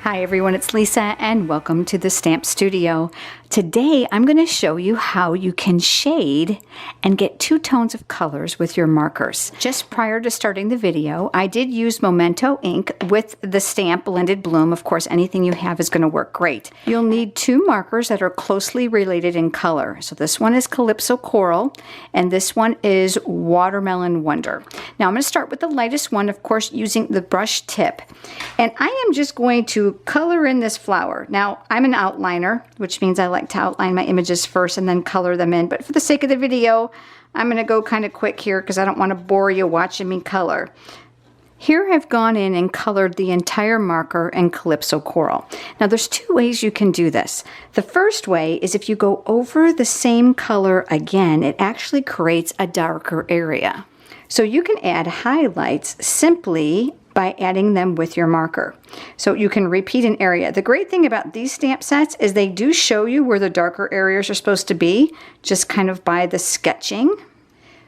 Hi everyone, it's Lisa and welcome to the Stamp Studio. Today I'm going to show you how you can shade and get two tones of colors with your markers. Just prior to starting the video, I did use Memento ink with the stamp Blended Bloom. Of course, anything you have is going to work great. You'll need two markers that are closely related in color. So this one is Calypso Coral and this one is Watermelon Wonder. Now I'm going to start with the lightest one, of course, using the brush tip. And I am just going to color in this flower. Now, I'm an outliner, which means I like to outline my images first and then color them in. But for the sake of the video, I'm going to go kind of quick here because I don't want to bore you watching me color. Here I've gone in and colored the entire marker in Calypso Coral. Now there's two ways you can do this. The first way is if you go over the same color again, it actually creates a darker area. So you can add highlights simply by adding them with your marker. So you can repeat an area. The great thing about these stamp sets is they do show you where the darker areas are supposed to be, just kind of by the sketching.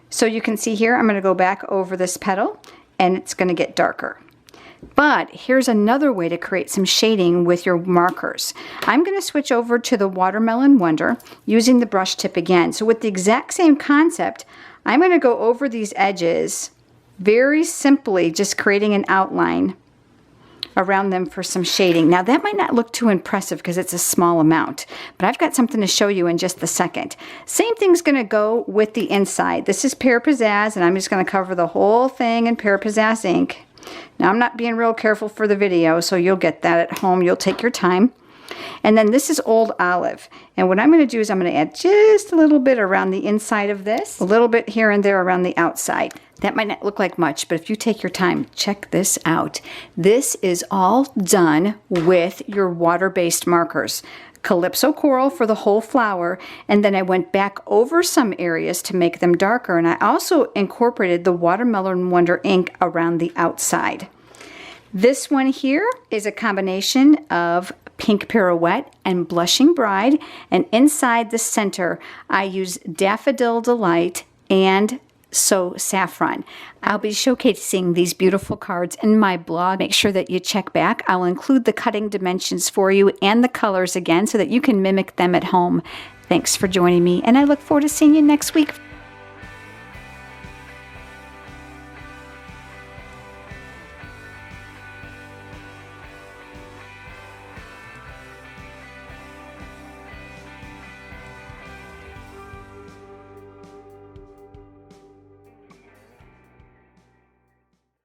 So you can see here, I'm going to go back over this petal and it's going to get darker. But here's another way to create some shading with your markers. I'm going to switch over to the Watermelon Wonder using the brush tip again. So with the exact same concept, I'm going to go over these edges very simply, just creating an outline around them for some shading. Now that might not look too impressive because it's a small amount, but I've got something to show you in just a second. Same thing's going to go with the inside. This is Pear Pizzazz and I'm just going to cover the whole thing in Pear Pizzazz ink. Now I'm not being real careful for the video, so you'll get that at home. You'll take your time. And then this is Old Olive. And what I'm going to do is I'm going to add just a little bit around the inside of this, a little bit here and there around the outside. That might not look like much, but if you take your time, check this out. This is all done with your water-based markers. Calypso Coral for the whole flower, and then I went back over some areas to make them darker, and I also incorporated the Watermelon Wonder ink around the outside. This one here is a combination of Pink Pirouette and Blushing Bride, and inside the center I use Daffodil Delight and So Saffron. I'll be showcasing these beautiful cards in my blog. Make sure that you check back. I'll include the cutting dimensions for you and the colors again so that you can mimic them at home. Thanks for joining me, and I look forward to seeing you next week.